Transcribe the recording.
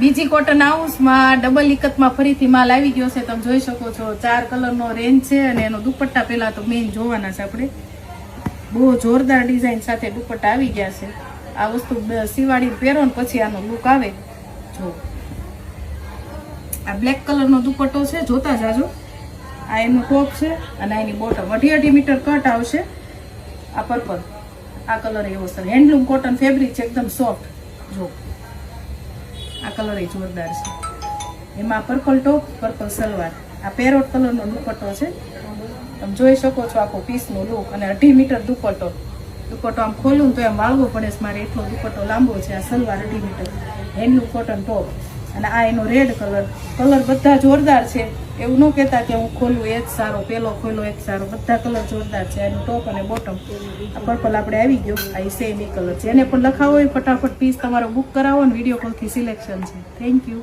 બીજી કોટન હાઉસમાં ડબલ ઇકતમાં ફરીથી માલ આવી ગયો છે. તમે જોઈ શકો છો 4 કલરનો રેન્જ છે અને એનો દુપટ્ટા પહેલા તો મેઇન જોવાના છે આપણે. બહુ જોરદાર ડિઝાઇન સાથે દુપટ્ટા આવી ગયા છે. આ વસ્તુ સિવાડી પહેરો ને પછી આનો લુક આવે. જો આ બ્લેક કલરનો દુપટ્ટો છે, જોતા જાજો. આ એનું ટોપ છે અને એની બોટમ 2.5 મીટર કટ આવશે. આ પર્પલ આ કલર એવો સર હેન્ડલૂમ કોટન ફેબ્રિક છે, એકદમ સોફ્ટ. જો આ કલર એ જોરદાર છે. એમાં પર્પલ ટોપ પર્પલ સલવાર. આ પેરોટ કલરનો દુપટ્ટો છે. તમે જોઈ શકો છો આખો પીસનો લુક અને 2.5 મીટર દુપટ્ટો. દુપટ્ટો આમ ખોલું તો એમ વાળવો પડે છે મારે, એટલો દુપટ્ટો લાંબો છે. આ સલવાર 2.5 મીટર હેન્ડલૂમ કોટન ટોપ અને આ એનો રેડ કલર. કલર બધા જોરદાર છે, એવું ન કહેતા કે હું ખોલું એ જ સારો, પેલો ખોલો એ જ સારો. બધા કલર જોરદાર છે. એનું ટોપ અને બોટમ. આ પર્પલ આપણે આવી ગયો. આ સેમ એ કલર છે. એને પણ લખાવો હોય ફટાફટ પીસ તમારો બુક કરાવો ને વિડીયો કોલથી સિલેક્શન છે. Thank you.